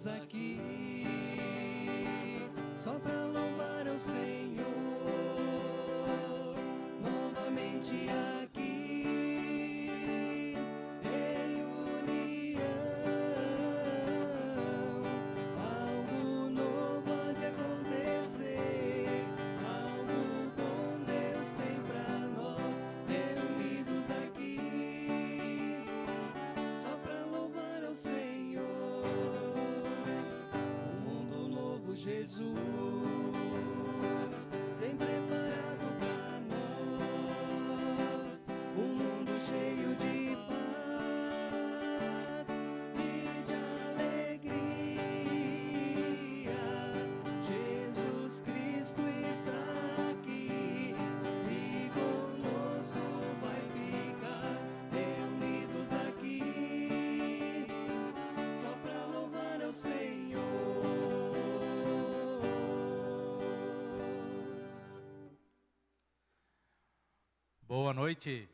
reunidos aqui só para louvar ao Senhor, novamente aqui em união. Algo novo há de acontecer, algo bom Deus tem para nós, reunidos aqui só para louvar ao Senhor. Um mundo novo, Jesus, sem preparado para nós. Um mundo cheio de paz e de alegria. Jesus Cristo está aqui e conosco vai ficar, reunidos aqui só para louvar ao Senhor. Boa noite.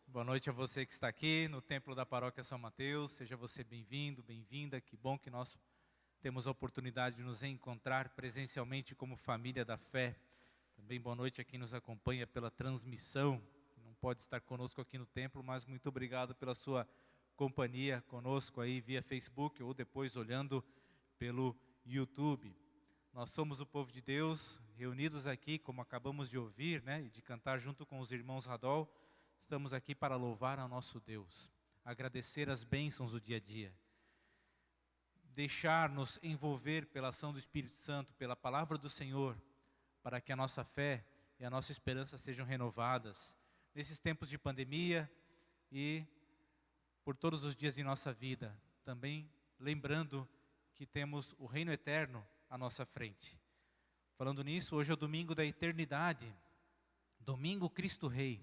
Boa noite a você que está aqui no Templo da Paróquia São Mateus. Seja você bem-vindo, bem-vinda. Que bom que nós temos a oportunidade de nos encontrar presencialmente como família da fé. Também boa noite a quem nos acompanha pela transmissão. Não pode estar conosco aqui no templo, mas muito obrigado pela sua companhia conosco aí via Facebook ou depois olhando pelo YouTube. Nós somos o povo de Deus, reunidos aqui, como acabamos de ouvir, né, e de cantar junto com os irmãos Radol. Estamos aqui para louvar ao nosso Deus, agradecer as bênçãos do dia a dia, deixar-nos envolver pela ação do Espírito Santo, pela palavra do Senhor, para que a nossa fé e a nossa esperança sejam renovadas nesses tempos de pandemia e por todos os dias de nossa vida. Também lembrando que temos o reino eterno à nossa frente. Falando nisso, hoje é o domingo da eternidade, domingo Cristo Rei.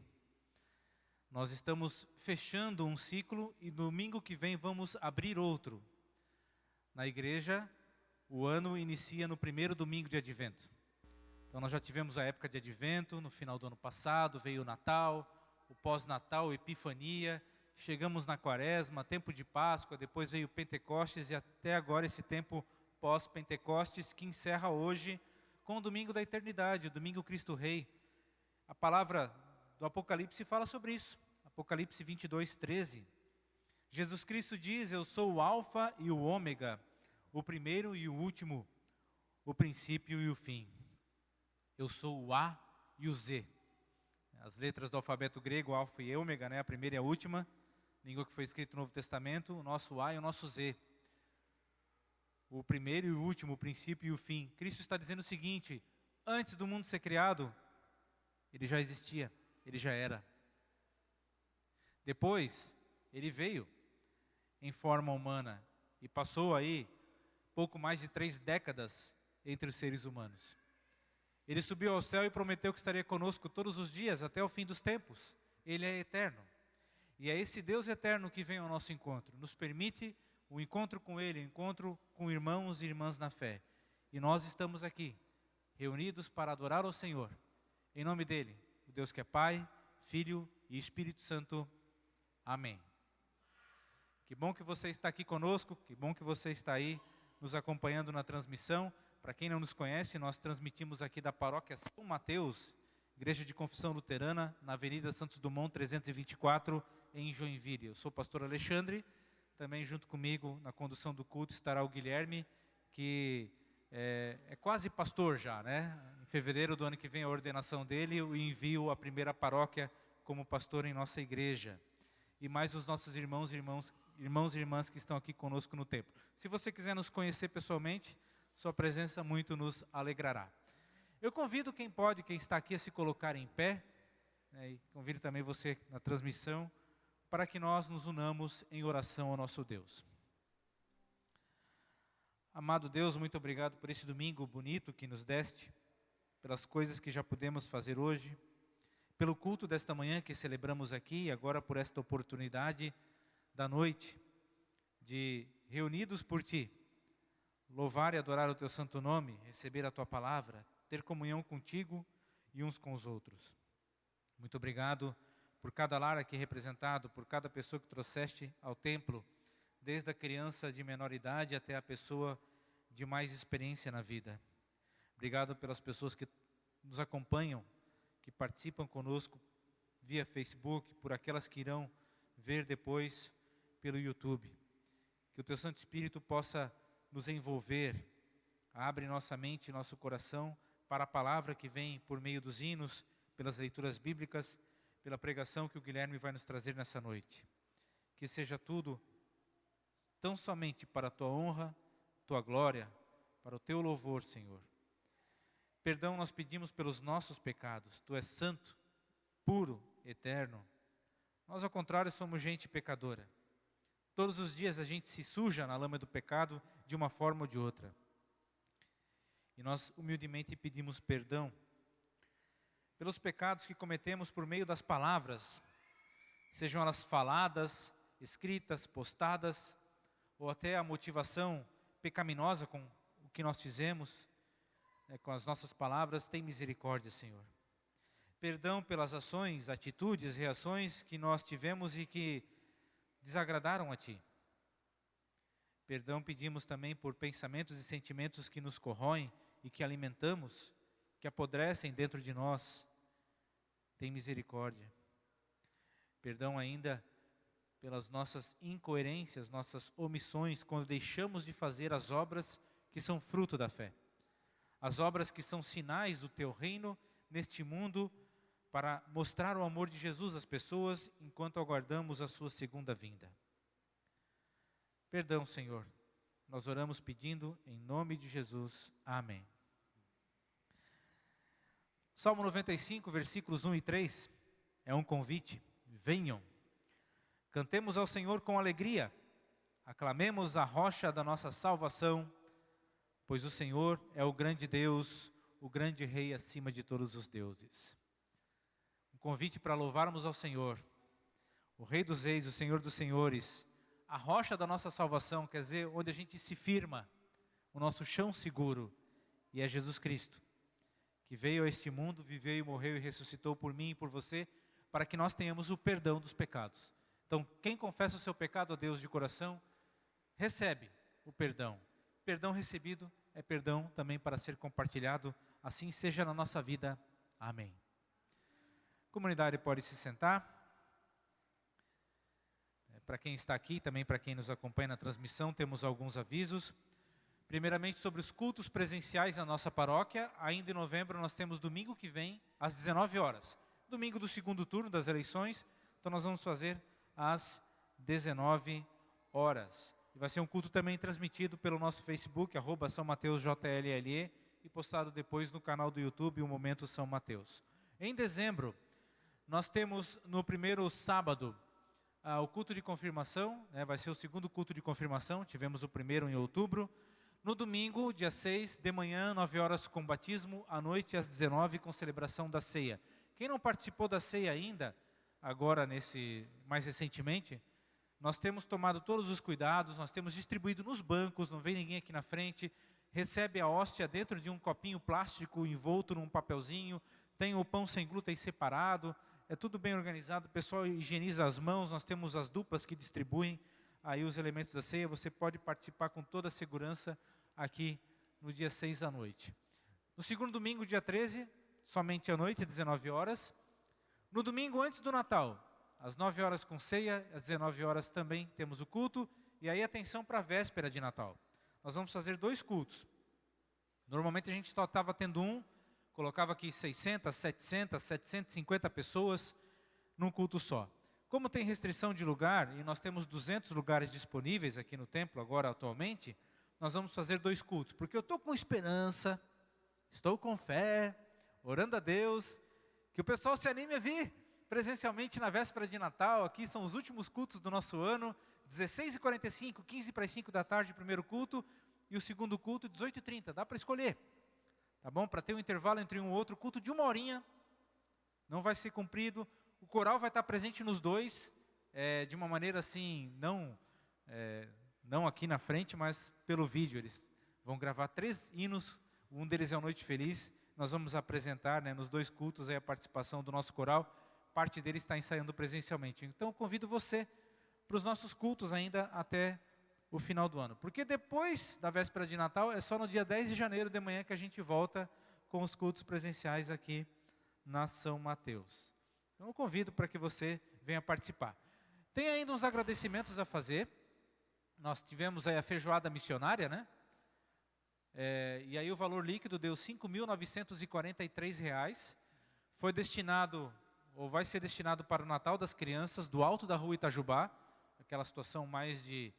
Nós estamos fechando um ciclo e domingo que vem vamos abrir outro. Na igreja, o ano inicia no primeiro domingo de Advento. Então nós já tivemos a época de Advento, no final do ano passado veio o Natal, o pós-Natal, Epifania, chegamos na Quaresma, tempo de Páscoa, depois veio o Pentecostes e até agora esse tempo pós-Pentecostes, que encerra hoje com o domingo da eternidade, o domingo Cristo Rei. A palavra do Apocalipse fala sobre isso. Apocalipse 22:13. Jesus Cristo diz: eu sou o alfa e o ômega, o primeiro e o último, o princípio e o fim. Eu sou o A e o Z. As letras do alfabeto grego, alfa e ômega, né? A primeira e a última, língua que foi escrita no Novo Testamento, o nosso A e o nosso Z. O primeiro e o último, o princípio e o fim. Cristo está dizendo o seguinte: antes do mundo ser criado, ele já existia, ele já era. Depois, ele veio em forma humana e passou aí pouco mais de 3 décadas entre os seres humanos. Ele subiu ao céu e prometeu que estaria conosco todos os dias até o fim dos tempos. Ele é eterno. E é esse Deus eterno que vem ao nosso encontro, nos permite o encontro com Ele, o encontro com irmãos e irmãs na fé. E nós estamos aqui, reunidos para adorar ao Senhor. Em nome dEle, o Deus que é Pai, Filho e Espírito Santo. Amém. Que bom que você está aqui conosco, que bom que você está aí nos acompanhando na transmissão. Para quem não nos conhece, nós transmitimos aqui da Paróquia São Mateus, Igreja de Confissão Luterana, na Avenida Santos Dumont 324, em Joinville. Eu sou o pastor Alexandre. Também junto comigo na condução do culto estará o Guilherme, que é quase pastor já, né? Em fevereiro do ano que vem a ordenação dele, eu envio a primeira paróquia como pastor em nossa igreja. E mais os nossos irmãos e irmãs que estão aqui conosco no templo. Se você quiser nos conhecer pessoalmente, sua presença muito nos alegrará. Eu convido quem pode, quem está aqui, a se colocar em pé, né, e convido também você na transmissão, para que nós nos unamos em oração ao nosso Deus. Amado Deus, muito obrigado por esse domingo bonito que nos deste, pelas coisas que já pudemos fazer hoje, pelo culto desta manhã que celebramos aqui, e agora por esta oportunidade da noite, de reunidos por Ti, louvar e adorar o Teu santo nome, receber a Tua palavra, ter comunhão contigo e uns com os outros. Muito obrigado por cada lar aqui representado, por cada pessoa que trouxeste ao templo desde a criança de menor idade até a pessoa de mais experiência na vida. Obrigado pelas pessoas que nos acompanham, que participam conosco via Facebook, por aquelas que irão ver depois pelo YouTube. Que o Teu Santo Espírito possa nos envolver, abre nossa mente e nosso coração para a palavra que vem por meio dos hinos, pelas leituras bíblicas, pela pregação que o Guilherme vai nos trazer nessa noite. Que seja tudo tão somente para a Tua honra, Tua glória, para o Teu louvor, Senhor. Perdão nós pedimos pelos nossos pecados. Tu és santo, puro, eterno. Nós, ao contrário, somos gente pecadora. Todos os dias a gente se suja na lama do pecado de uma forma ou de outra. E nós humildemente pedimos perdão pelos pecados que cometemos por meio das palavras, sejam elas faladas, escritas, postadas, ou até a motivação pecaminosa com o que nós fizemos, com as nossas palavras. Tem misericórdia, Senhor. Perdão pelas ações, atitudes, reações que nós tivemos e que desagradaram a Ti. Perdão pedimos também por pensamentos e sentimentos que nos corroem e que alimentamos, que apodrecem dentro de nós. Tem misericórdia. Perdão ainda pelas nossas incoerências, nossas omissões, quando deixamos de fazer as obras que são fruto da fé. As obras que são sinais do Teu reino neste mundo, para mostrar o amor de Jesus às pessoas, enquanto aguardamos a Sua segunda vinda. Perdão, Senhor. Nós oramos pedindo em nome de Jesus. Amém. Salmo 95, versículos 1 e 3, é um convite. Venham, cantemos ao Senhor com alegria, aclamemos a rocha da nossa salvação, pois o Senhor é o grande Deus, o grande Rei acima de todos os deuses. Um convite para louvarmos ao Senhor, o Rei dos Reis, o Senhor dos Senhores, a rocha da nossa salvação, quer dizer, onde a gente se firma, o nosso chão seguro, e é Jesus Cristo, que veio a este mundo, viveu e morreu e ressuscitou por mim e por você, para que nós tenhamos o perdão dos pecados. Então, quem confessa o seu pecado a Deus de coração, recebe o perdão. Perdão recebido é perdão também para ser compartilhado, assim seja na nossa vida. Amém. A comunidade pode se sentar. Para quem está aqui, também para quem nos acompanha na transmissão, temos alguns avisos. Primeiramente, sobre os cultos presenciais na nossa paróquia. Ainda em novembro, nós temos domingo que vem, às 19 horas. Domingo do segundo turno das eleições. Então, nós vamos fazer às 19 horas. E vai ser um culto também transmitido pelo nosso Facebook, @SãoMateusJLLE, e postado depois no canal do YouTube, o Momento São Mateus. Em dezembro, nós temos no primeiro sábado, o culto de confirmação, vai ser o segundo culto de confirmação, tivemos o primeiro em outubro. No domingo, dia 6, de manhã, 9 horas com batismo, à noite às 19 com celebração da ceia. Quem não participou da ceia ainda, agora mais recentemente, nós temos tomado todos os cuidados, nós temos distribuído nos bancos, não vem ninguém aqui na frente, recebe a hóstia dentro de um copinho plástico envolto num papelzinho, tem o pão sem glúten separado, é tudo bem organizado, o pessoal higieniza as mãos, nós temos as duplas que distribuem aí os elementos da ceia. Você pode participar com toda a segurança aqui no dia 6 à noite. No segundo domingo, dia 13, somente à noite, às 19 horas. No domingo antes do Natal, às 9 horas com ceia, às 19 horas também temos o culto. E aí atenção para a véspera de Natal. Nós vamos fazer 2 cultos. Normalmente a gente só estava tendo um, colocava aqui 600, 700, 750 pessoas num culto só. Como tem restrição de lugar, e nós temos 200 lugares disponíveis aqui no templo agora atualmente, nós vamos fazer 2 cultos, porque eu estou com esperança, estou com fé, orando a Deus, que o pessoal se anime a vir presencialmente na véspera de Natal. Aqui são os últimos cultos do nosso ano, 16h45, 15 para as 5 da tarde, o primeiro culto, e o segundo culto, 18h30, dá para escolher, tá bom? Para ter um intervalo entre um e outro, culto de 1 horinha, não vai ser cumprido. O coral vai estar presente nos 2, de uma maneira assim, não aqui na frente, mas pelo vídeo. Eles vão gravar 3 hinos, um deles é o Noite Feliz. Nós vamos apresentar, nos 2 cultos a participação do nosso coral. Parte deles está ensaiando presencialmente. Então, eu convido você para os nossos cultos ainda até o final do ano. Porque depois da véspera de Natal, é só no dia 10 de janeiro de manhã que a gente volta com os cultos presenciais aqui na São Mateus. Então eu convido para que você venha participar. Tem ainda uns agradecimentos a fazer. Nós tivemos aí a feijoada missionária, né? E aí o valor líquido deu R$ 5.943. Foi destinado, ou vai ser destinado para o Natal das Crianças do Alto da Rua Itajubá, aquela situação mais de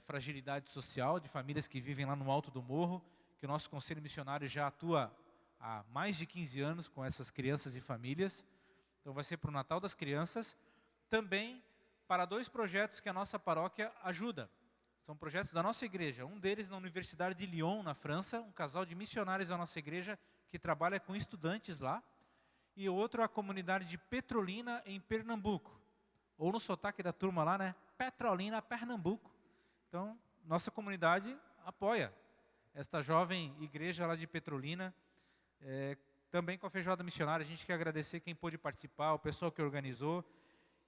fragilidade social, de famílias que vivem lá no alto do morro, que o nosso Conselho Missionário já atua há mais de 15 anos com essas crianças e famílias. Então vai ser para o Natal das Crianças. Também para 2 projetos que a nossa paróquia ajuda. São projetos da nossa igreja. Um deles na Universidade de Lyon, na França, um casal de missionários da nossa igreja que trabalha com estudantes lá. E outro a comunidade de Petrolina, em Pernambuco. Ou no sotaque da turma lá, né? Petrolina, Pernambuco. Então, nossa comunidade apoia esta jovem igreja lá de Petrolina. Também com a feijoada missionária, a gente quer agradecer quem pôde participar, o pessoal que organizou.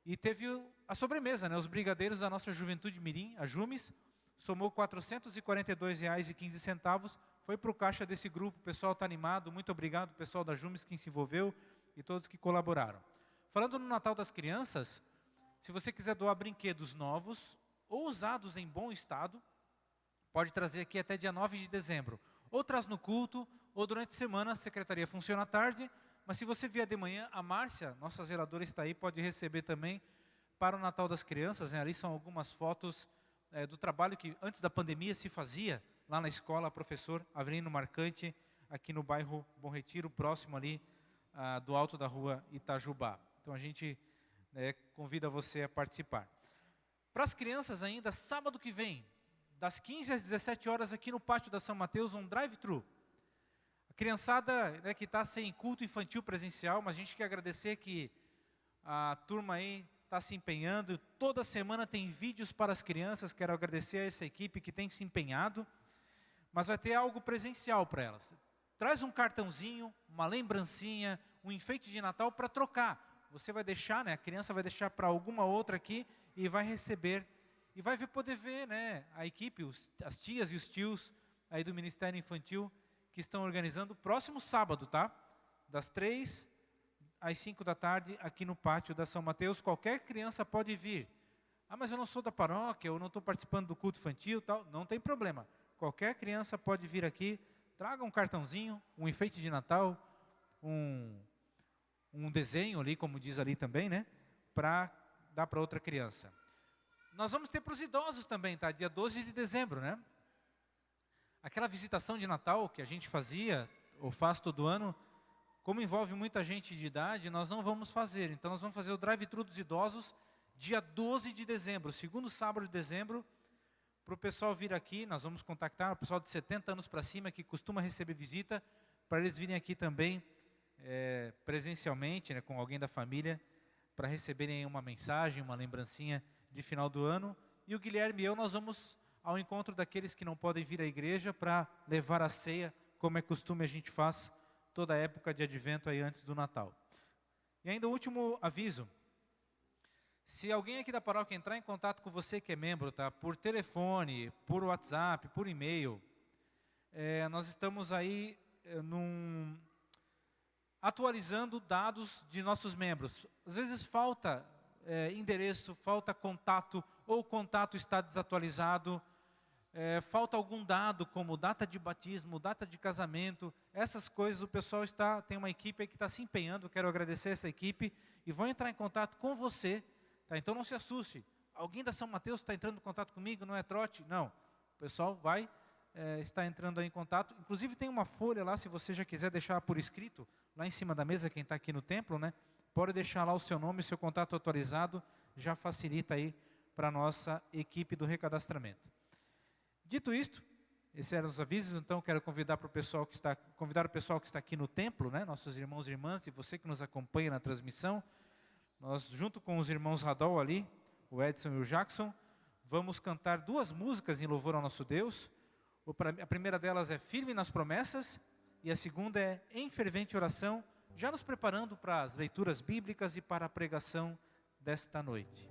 E teve a sobremesa, né? Os brigadeiros da nossa Juventude Mirim, a Jumes, somou R$ 442,15. Foi para o caixa desse grupo, o pessoal está animado. Muito obrigado, pessoal da Jumes, quem se envolveu e todos que colaboraram. Falando no Natal das Crianças, se você quiser doar brinquedos novos ou usados em bom estado, pode trazer aqui até dia 9 de dezembro. Ou traz no culto, ou durante a semana, a secretaria funciona à tarde. Mas se você vier de manhã, a Márcia, nossa zeladora, está aí, pode receber também para o Natal das Crianças. Né? Ali são algumas fotos do trabalho que antes da pandemia se fazia lá na escola Professor Avelino Marcante, aqui no bairro Bom Retiro, próximo ali do alto da rua Itajubá. Então a gente convida você a participar. Para as crianças ainda, sábado que vem, das 15 às 17 horas aqui no pátio da São Mateus, um drive-thru. A criançada que está sem culto infantil presencial, mas a gente quer agradecer que a turma aí está se empenhando. Toda semana tem vídeos para as crianças, quero agradecer a essa equipe que tem se empenhado. Mas vai ter algo presencial para elas. Traz um cartãozinho, uma lembrancinha, um enfeite de Natal para trocar. Você vai deixar, né? A criança vai deixar para alguma outra aqui e vai receber. E vai poder ver, né, a equipe, as tias e os tios aí do Ministério Infantil que estão organizando próximo sábado, tá? Das 3 às 5 da tarde aqui no pátio da São Mateus. Qualquer criança pode vir. Ah, mas eu não sou da paróquia, eu não estou participando do culto infantil, tal. Não tem problema. Qualquer criança pode vir aqui, traga um cartãozinho, um enfeite de Natal, um desenho ali, como diz ali também, né? Para dar para outra criança. Nós vamos ter para os idosos também, tá? Dia 12 de dezembro, né? Aquela visitação de Natal que a gente fazia, ou faz todo ano, como envolve muita gente de idade, nós não vamos fazer. Então nós vamos fazer o drive-thru dos idosos dia 12 de dezembro, segundo sábado de dezembro, para o pessoal vir aqui. Nós vamos contactar o pessoal de 70 anos para cima, que costuma receber visita, para eles virem aqui também presencialmente, né, com alguém da família, para receberem uma mensagem, uma lembrancinha de final do ano. E o Guilherme e eu, nós vamos ao encontro daqueles que não podem vir à igreja para levar a ceia, como é costume a gente faz toda a época de advento aí antes do Natal. E ainda o último aviso. Se alguém aqui da paróquia entrar em contato com você que é membro, tá? Por telefone, por WhatsApp, por e-mail, nós estamos aí atualizando dados de nossos membros. Às vezes falta endereço, falta contato, ou o contato está desatualizado, falta algum dado como data de batismo, data de casamento. Essas coisas o pessoal tem uma equipe aí que está se empenhando. Quero agradecer essa equipe e vão entrar em contato com você. Tá? Então não se assuste. Alguém da São Mateus está entrando em contato comigo, não é trote? Não. O pessoal vai estar entrando aí em contato. Inclusive tem uma folha lá, se você já quiser deixar por escrito, lá em cima da mesa, quem está aqui no templo, né? Pode deixar lá o seu nome, o seu contato atualizado, já facilita aí para a nossa equipe do recadastramento. Dito isto, esses eram os avisos. Então quero convidar o pessoal que está aqui no templo, né? Nossos irmãos e irmãs, e você que nos acompanha na transmissão. Nós, junto com os irmãos Radol ali, o Edson e o Jackson, vamos cantar 2 músicas em louvor ao nosso Deus. A primeira delas é Firme nas Promessas, e a segunda é Em Fervente Oração, já nos preparando para as leituras bíblicas e para a pregação desta noite.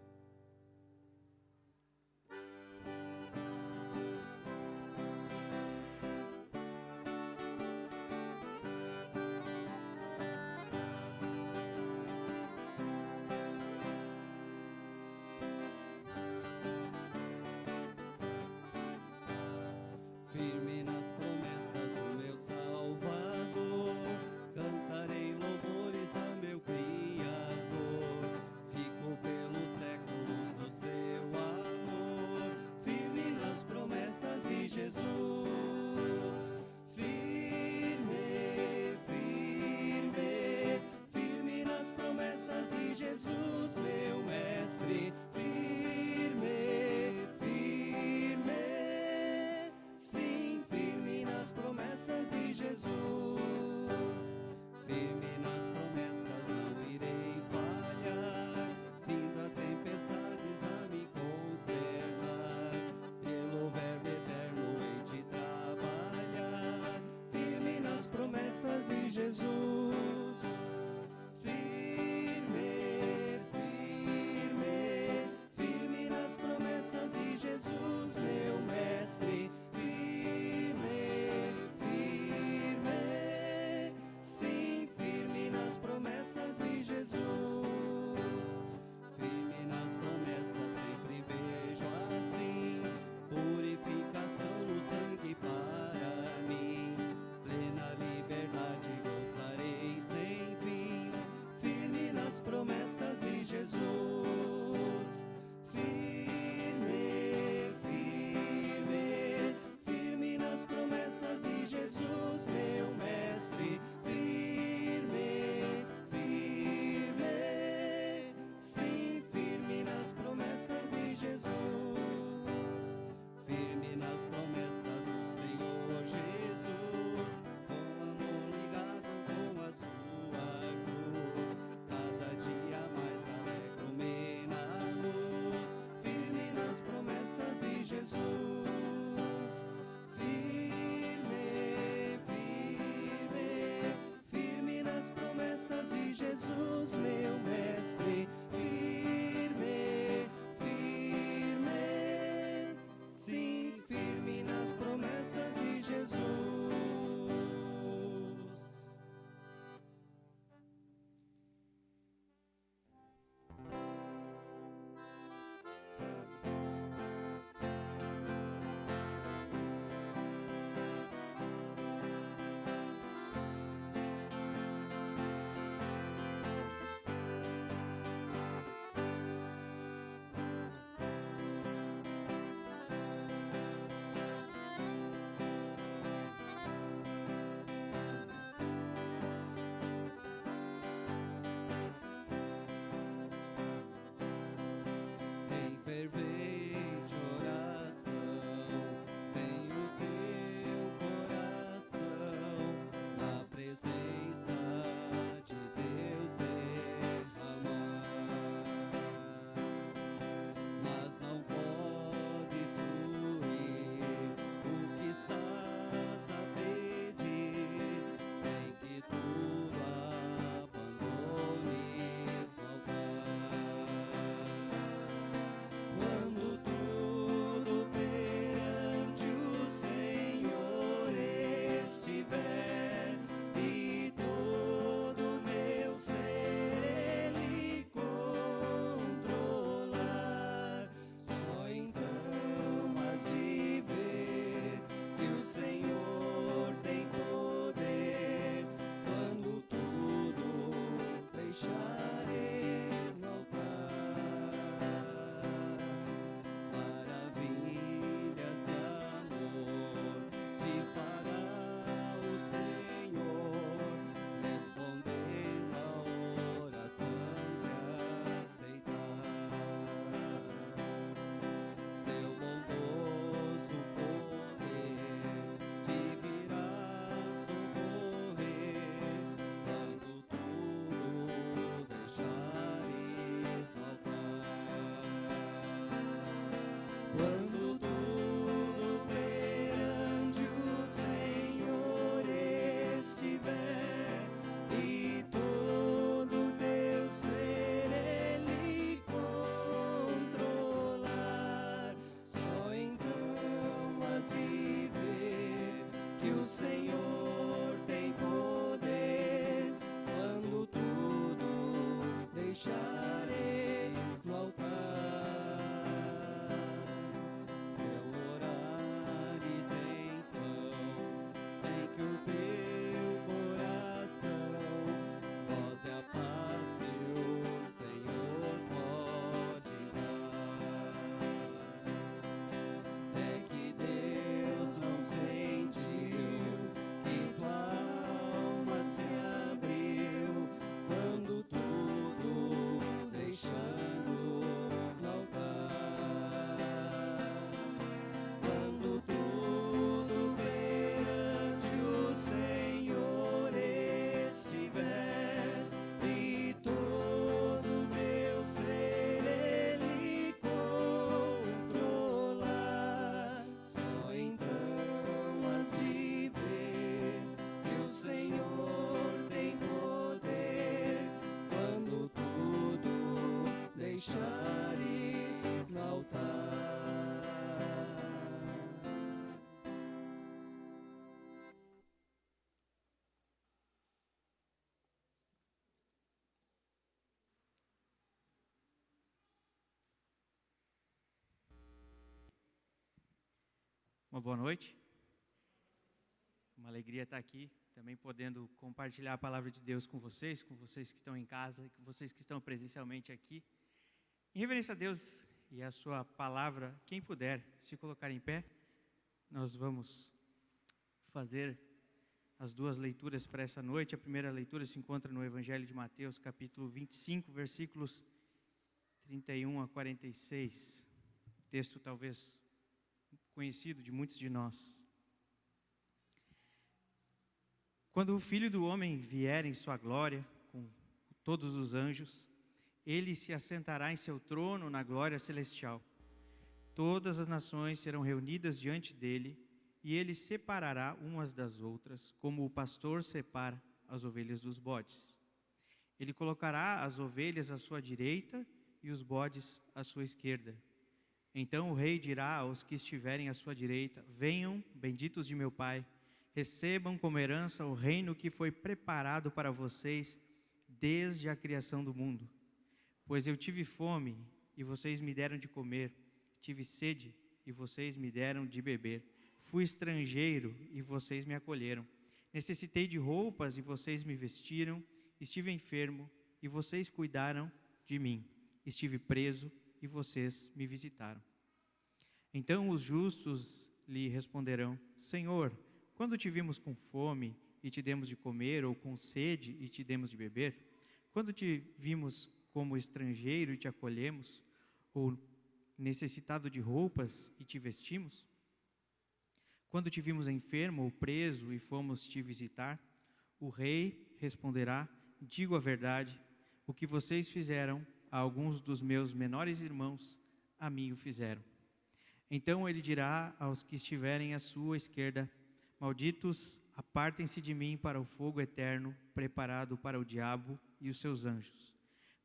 Jesus. Firme nas promessas, não irei falhar. Vindo a tempestades a me consternar, pelo verbo eterno hei de trabalhar. Firme nas promessas de Jesus. Jesus, meu mestre, firme, firme, sim, firme nas promessas de Jesus. Firme nas promessas, sempre vejo assim, purificação no sangue para mim, plena liberdade gozarei sem fim. Firme nas promessas de Jesus. Jesus, meu mestre, firme, firme, sim, firme nas promessas de Jesus. Firme nas promessas do Senhor Jesus, com amor ligado com a sua cruz, cada dia mais alegro-me na luz. Firme nas promessas de Jesus. Jesus, meu mestre, firme, firme, sim, firme nas promessas de Jesus. Fervente oração, vem o teu coração, na presença de Deus derramar. Mas não podes fluir o que estás a pedir, sem que tudo abandones no altar. Quando tudo perante o Senhor estiver e todo meu ser Ele controlar, só então has de ver que o Senhor tem poder. Quando tudo deixares no altar, maravilhas de amor te fará o Senhor, respondendo a oração que aceitar. Seu bondoso poder te virá socorrer, quando tudo deixares no altar. Quando tudo perante o Senhor estiver e todo teu ser Ele controlar, só então has de ver que o Senhor tem poder. Quando tudo deixares no altar, se orares então, sem que o teu coração goze a paz que o Senhor pode dar, é que Deus não sentiu que tua alma se abriu quando tudo Uma boa noite. Uma alegria estar aqui, também podendo compartilhar a palavra de Deus com vocês que estão em casa e com vocês que estão presencialmente aqui. Em reverência a Deus e a sua palavra, quem puder se colocar em pé, nós vamos fazer as duas leituras para essa noite. A primeira leitura se encontra no Evangelho de Mateus, capítulo 25, versículos 31 a 46. Texto talvez conhecido de muitos de nós. Quando o Filho do Homem vier em sua glória, com todos os anjos, ele se assentará em seu trono na glória celestial. Todas as nações serão reunidas diante dele, e ele separará umas das outras, como o pastor separa as ovelhas dos bodes. Ele colocará as ovelhas à sua direita e os bodes à sua esquerda. Então o rei dirá aos que estiverem à sua direita: venham, benditos de meu Pai, recebam como herança o reino que foi preparado para vocês desde a criação do mundo. Pois eu tive fome, e vocês me deram de comer, tive sede, e vocês me deram de beber, fui estrangeiro, e vocês me acolheram, necessitei de roupas, e vocês me vestiram, estive enfermo, e vocês cuidaram de mim, estive preso, e vocês me visitaram. Então os justos lhe responderão: Senhor, quando te vimos com fome e te demos de comer, ou com sede e te demos de beber? Quando te vimos como estrangeiro e te acolhemos, ou necessitado de roupas e te vestimos? Quando te vimos enfermo ou preso e fomos te visitar? O rei responderá: digo a verdade, o que vocês fizeram a alguns dos meus menores irmãos, a mim o fizeram. Então ele dirá aos que estiverem à sua esquerda: malditos, apartem-se de mim para o fogo eterno, preparado para o diabo e os seus anjos.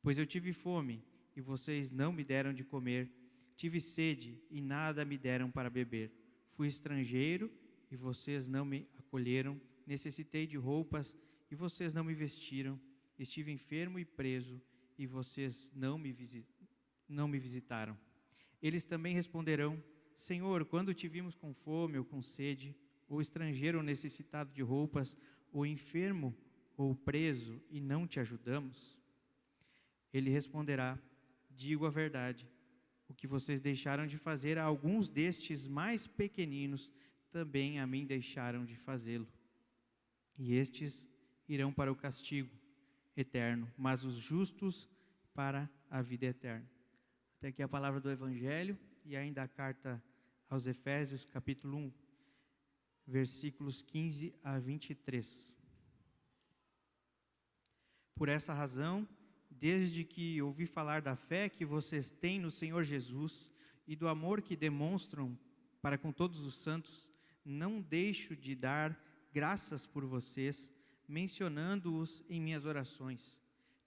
Pois eu tive fome, e vocês não me deram de comer, tive sede, e nada me deram para beber, fui estrangeiro, e vocês não me acolheram, necessitei de roupas, e vocês não me vestiram, estive enfermo e preso, e vocês não me visitaram. Eles também responderão: Senhor, quando te vimos com fome ou com sede, ou estrangeiro ou necessitado de roupas, ou enfermo ou preso, e não te ajudamos? Ele responderá: digo a verdade, o que vocês deixaram de fazer a alguns destes mais pequeninos, também a mim deixaram de fazê-lo. E estes irão para o castigo eterno, mas os justos para a vida eterna. Até aqui a palavra do Evangelho, e ainda a carta aos Efésios, capítulo 1, versículos 15 a 23. Por essa razão, desde que ouvi falar da fé que vocês têm no Senhor Jesus e do amor que demonstram para com todos os santos, não deixo de dar graças por vocês, mencionando-os em minhas orações.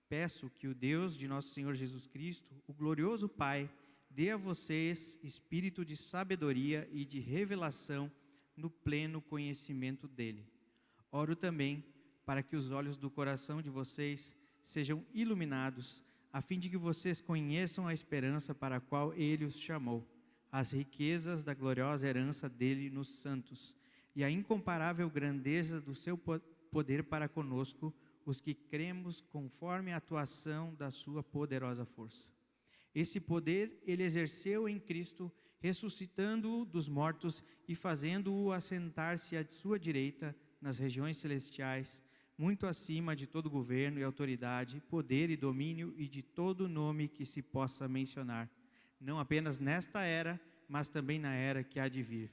Peço que o Deus de nosso Senhor Jesus Cristo, o glorioso Pai, dê a vocês espírito de sabedoria e de revelação no pleno conhecimento dele. Oro também para que os olhos do coração de vocês sejam iluminados, a fim de que vocês conheçam a esperança para a qual ele os chamou, as riquezas da gloriosa herança dele nos santos, e a incomparável grandeza do seu poder para conosco, os que cremos conforme a atuação da sua poderosa força. Esse poder ele exerceu em Cristo, ressuscitando-o dos mortos e fazendo-o assentar-se à sua direita nas regiões celestiais, muito acima de todo governo e autoridade, poder e domínio e de todo nome que se possa mencionar, não apenas nesta era, mas também na era que há de vir.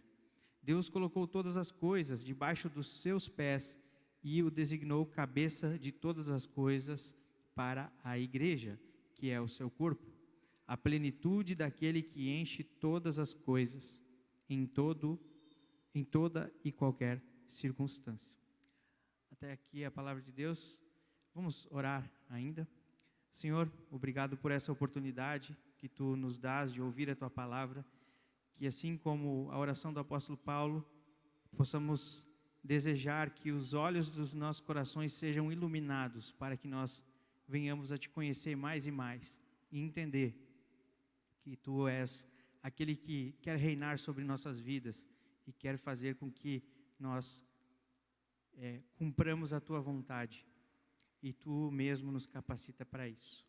Deus colocou todas as coisas debaixo dos seus pés e o designou cabeça de todas as coisas para a igreja, que é o seu corpo, a plenitude daquele que enche todas as coisas, em toda e qualquer circunstância. Até aqui a palavra de Deus. Vamos orar ainda. Senhor, obrigado por essa oportunidade que Tu nos dás de ouvir a Tua palavra, que assim como a oração do apóstolo Paulo, possamos desejar que os olhos dos nossos corações sejam iluminados para que nós venhamos a Te conhecer mais e mais e entender que Tu és aquele que quer reinar sobre nossas vidas e quer fazer com que nós cumpramos a tua vontade. E tu mesmo nos capacita para isso.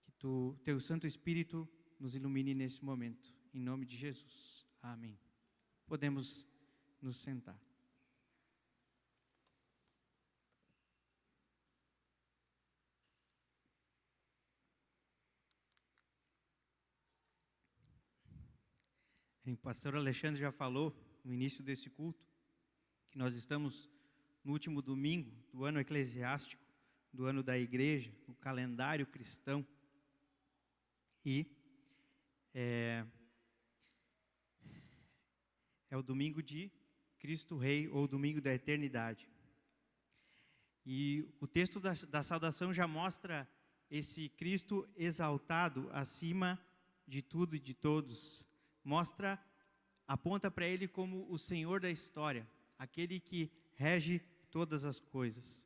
Que teu Santo Espírito nos ilumine nesse momento. Em nome de Jesus. Amém. Podemos nos sentar. O pastor Alexandre já falou no início desse culto que nós estamos no último domingo do ano eclesiástico, do ano da igreja, no calendário cristão. E é o domingo de Cristo Rei, ou domingo da eternidade. E o texto da saudação já mostra esse Cristo exaltado acima de tudo e de todos. Aponta para Ele como o Senhor da história, aquele que rege todas as coisas.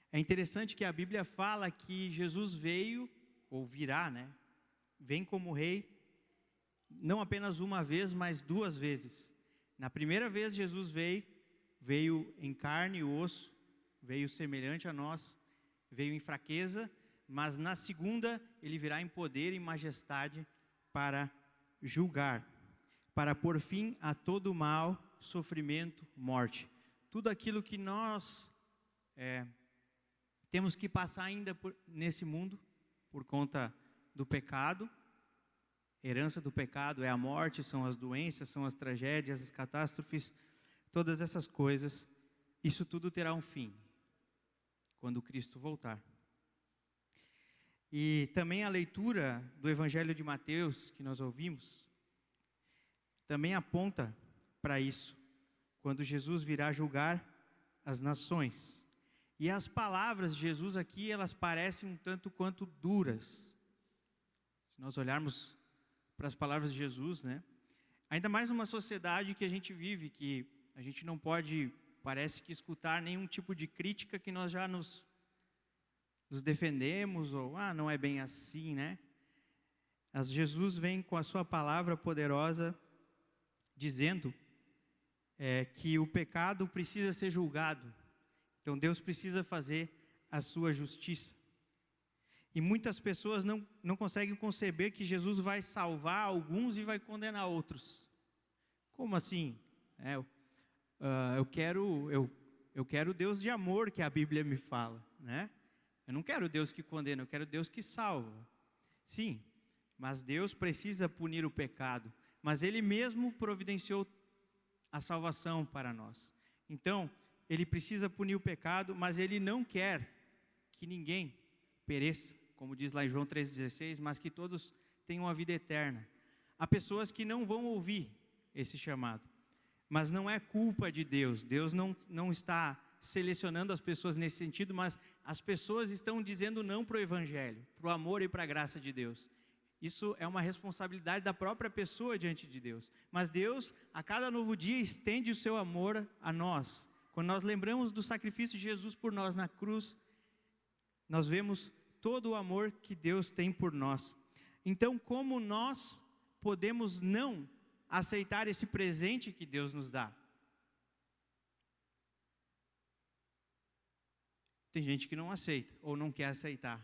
É interessante que a Bíblia fala que Jesus veio, ou virá, vem como rei, não apenas uma vez, mas 2 vezes. Na primeira vez Jesus veio em carne e osso, veio semelhante a nós, veio em fraqueza, mas na segunda Ele virá em poder e majestade para julgar, para pôr fim a todo mal, sofrimento, morte. Tudo aquilo que nós temos que passar ainda nesse mundo, por conta do pecado. Herança do pecado é a morte, são as doenças, são as tragédias, as catástrofes, todas essas coisas. Isso tudo terá um fim, quando Cristo voltar. E também a leitura do Evangelho de Mateus, que nós ouvimos, também aponta para isso, quando Jesus virá julgar as nações. E as palavras de Jesus aqui, elas parecem um tanto quanto duras. Se nós olharmos para as palavras de Jesus, ainda mais numa sociedade que a gente vive, que a gente não pode, parece que, escutar nenhum tipo de crítica, que nós já nos defendemos, ou não é bem assim, Mas Jesus vem com a sua palavra poderosa, dizendo que o pecado precisa ser julgado. Então Deus precisa fazer a sua justiça. E muitas pessoas não conseguem conceber que Jesus vai salvar alguns e vai condenar outros. Como assim? Eu quero Deus de amor, que a Bíblia me fala, Eu não quero Deus que condena, eu quero Deus que salva. Sim, mas Deus precisa punir o pecado. Mas Ele mesmo providenciou a salvação para nós. Então, Ele precisa punir o pecado, mas Ele não quer que ninguém pereça, como diz lá em João 3,16, mas que todos tenham a vida eterna. Há pessoas que não vão ouvir esse chamado, mas não é culpa de Deus. Deus não está selecionando as pessoas nesse sentido, mas as pessoas estão dizendo não para o Evangelho, para o amor e para a graça de Deus. Isso é uma responsabilidade da própria pessoa diante de Deus. Mas Deus, a cada novo dia, estende o seu amor a nós. Quando nós lembramos do sacrifício de Jesus por nós na cruz, nós vemos todo o amor que Deus tem por nós. Então, como nós podemos não aceitar esse presente que Deus nos dá? Tem gente que não aceita, ou não quer aceitar.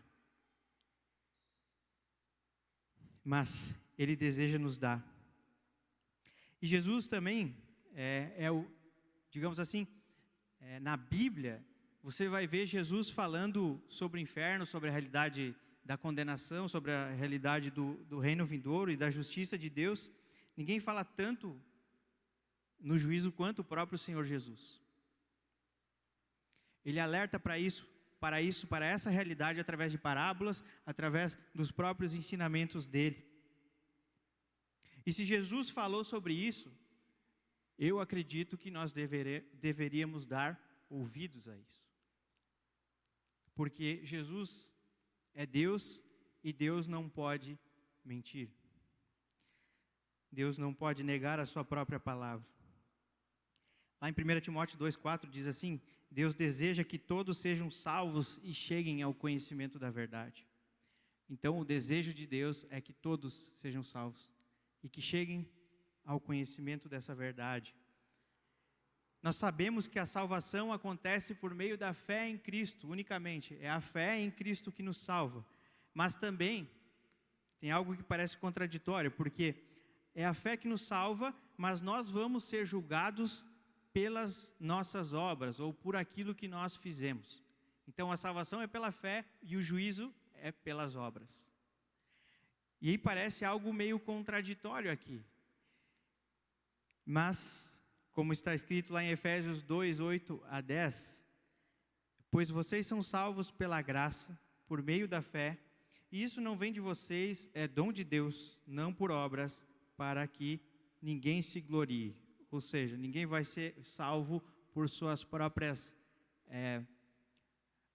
Mas Ele deseja nos dar. E Jesus também digamos assim, na Bíblia, você vai ver Jesus falando sobre o inferno, sobre a realidade da condenação, sobre a realidade do reino vindouro e da justiça de Deus. Ninguém fala tanto no juízo quanto o próprio Senhor Jesus. Ele alerta para essa realidade através de parábolas, através dos próprios ensinamentos dele. E se Jesus falou sobre isso, eu acredito que nós deveríamos dar ouvidos a isso. Porque Jesus é Deus e Deus não pode mentir. Deus não pode negar a sua própria palavra. Lá em 1 Timóteo 2,4 diz assim: Deus deseja que todos sejam salvos e cheguem ao conhecimento da verdade. Então o desejo de Deus é que todos sejam salvos e que cheguem ao conhecimento dessa verdade. Nós sabemos que a salvação acontece por meio da fé em Cristo, unicamente. É a fé em Cristo que nos salva. Mas também tem algo que parece contraditório, porque é a fé que nos salva, mas nós vamos ser julgados pelas nossas obras, ou por aquilo que nós fizemos. Então a salvação é pela fé e o juízo é pelas obras. E aí parece algo meio contraditório aqui. Mas, como está escrito lá em Efésios 2, 8 a 10, pois vocês são salvos pela graça, por meio da fé, e isso não vem de vocês, é dom de Deus, não por obras, para que ninguém se glorie. Ou seja, ninguém vai ser salvo por suas próprias,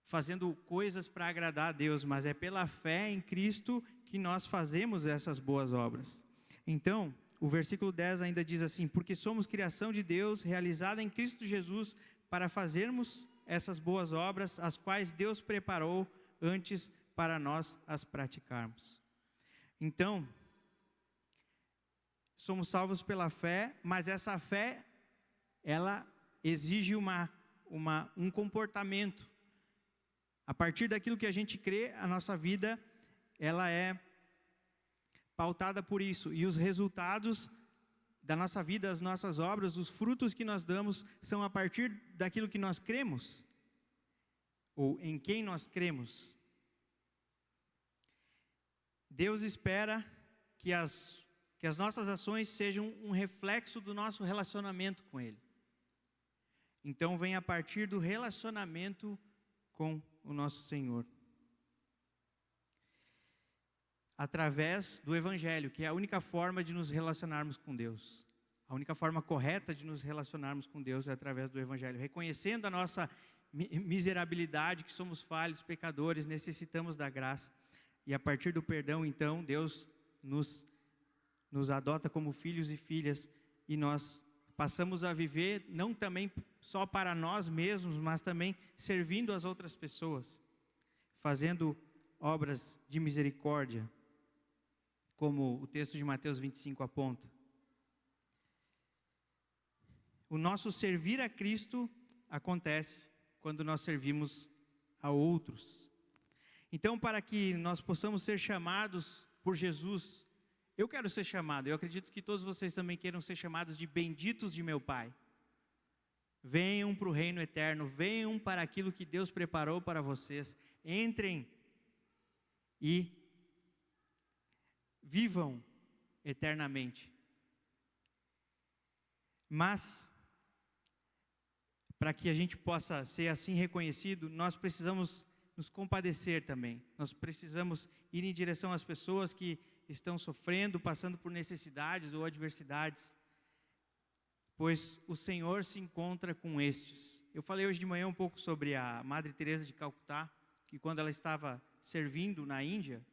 fazendo coisas para agradar a Deus, mas é pela fé em Cristo que nós fazemos essas boas obras. Então, o versículo 10 ainda diz assim: porque somos criação de Deus, realizada em Cristo Jesus, para fazermos essas boas obras, as quais Deus preparou antes para nós as praticarmos. Então, somos salvos pela fé, mas essa fé, ela exige um comportamento. A partir daquilo que a gente crê, a nossa vida, ela é pautada por isso. E os resultados da nossa vida, as nossas obras, os frutos que nós damos, são a partir daquilo que nós cremos, ou em quem nós cremos. Deus espera que as nossas ações sejam um reflexo do nosso relacionamento com Ele. Então vem a partir do relacionamento com o nosso Senhor. Através do Evangelho, que é a única forma de nos relacionarmos com Deus. A única forma correta de nos relacionarmos com Deus é através do Evangelho. Reconhecendo a nossa miserabilidade, que somos falhos, pecadores, necessitamos da graça. E a partir do perdão, então, Deus nos adota como filhos e filhas, e nós passamos a viver não também só para nós mesmos, mas também servindo as outras pessoas, fazendo obras de misericórdia, como o texto de Mateus 25 aponta. O nosso servir a Cristo acontece quando nós servimos a outros. Então, para que nós possamos ser chamados por Jesus, eu quero ser chamado, eu acredito que todos vocês também queiram ser chamados de benditos de meu Pai. Venham para o reino eterno, venham para aquilo que Deus preparou para vocês, entrem e vivam eternamente. Mas, para que a gente possa ser assim reconhecido, nós precisamos nos compadecer também. Nós precisamos ir em direção às pessoas que estão sofrendo, passando por necessidades ou adversidades, pois o Senhor se encontra com estes. Eu falei hoje de manhã um pouco sobre a Madre Teresa de Calcutá, que quando ela estava servindo na Índia,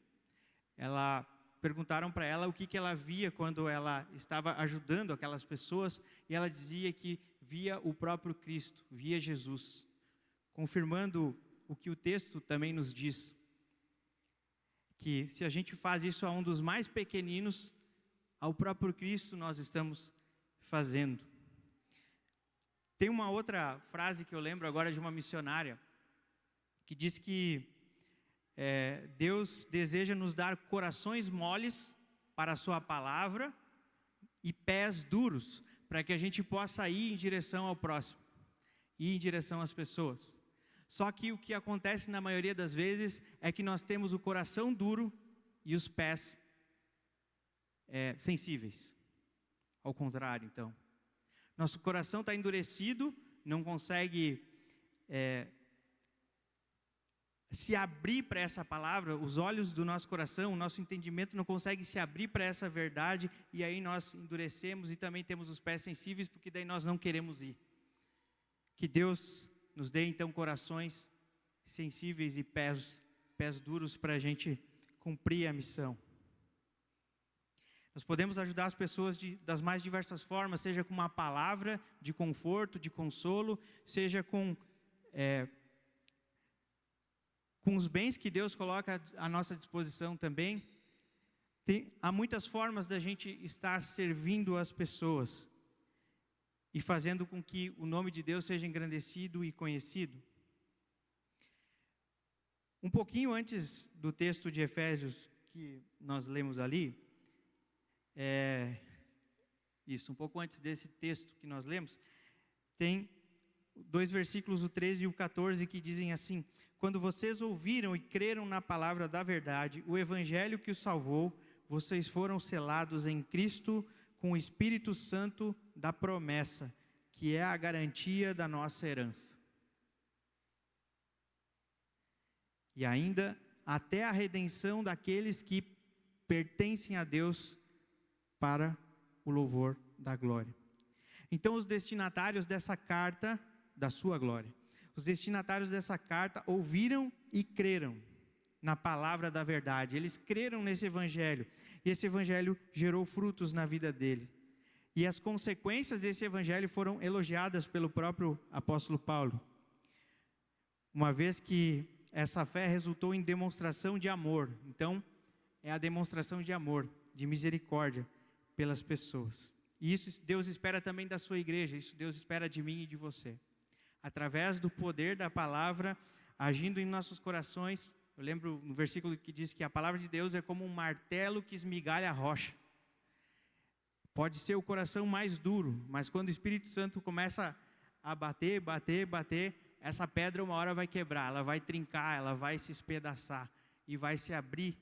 perguntaram para ela o que ela via quando ela estava ajudando aquelas pessoas, e ela dizia que via o próprio Cristo, via Jesus, confirmando o que o texto também nos diz, que se a gente faz isso a um dos mais pequeninos, ao próprio Cristo nós estamos fazendo. Tem uma outra frase que eu lembro agora de uma missionária, que diz que Deus deseja nos dar corações moles para a sua palavra e pés duros, para que a gente possa ir em direção ao próximo, ir em direção às pessoas. Só que o que acontece na maioria das vezes é que nós temos o coração duro e os pés sensíveis. Ao contrário, então. Nosso coração está endurecido, não consegue se abrir para essa palavra, os olhos do nosso coração, o nosso entendimento não consegue se abrir para essa verdade, e aí nós endurecemos e também temos os pés sensíveis, porque daí nós não queremos ir. Que Deus nos dê então corações sensíveis e pés duros para a gente cumprir a missão. Nós podemos ajudar as pessoas das mais diversas formas, seja com uma palavra de conforto, de consolo, seja com os bens que Deus coloca à nossa disposição também, Há muitas formas da gente estar servindo as pessoas e fazendo com que o nome de Deus seja engrandecido e conhecido. Um pouquinho antes do texto de Efésios que nós lemos ali, um pouco antes desse texto que nós lemos, tem 2 versículos, o 13 e o 14, que dizem assim: quando vocês ouviram e creram na palavra da verdade, o evangelho que os salvou, vocês foram selados em Cristo com o Espírito Santo da promessa, que é a garantia da nossa herança. E ainda até a redenção daqueles que pertencem a Deus para o louvor da glória. Então, os destinatários dessa carta, da sua glória, os destinatários dessa carta ouviram e creram na palavra da verdade. Eles creram nesse evangelho, e esse evangelho gerou frutos na vida dele. E as consequências desse evangelho foram elogiadas pelo próprio apóstolo Paulo, uma vez que essa fé resultou em demonstração de amor. Então, é a demonstração de amor, de misericórdia pelas pessoas. E isso Deus espera também da sua igreja, isso Deus espera de mim e de você. Através do poder da palavra, agindo em nossos corações. Eu lembro no versículo que diz que a palavra de Deus é como um martelo que esmigalha a rocha. Pode ser o coração mais duro, mas quando o Espírito Santo começa a bater, essa pedra uma hora vai quebrar, ela vai trincar, ela vai se espedaçar e vai se abrir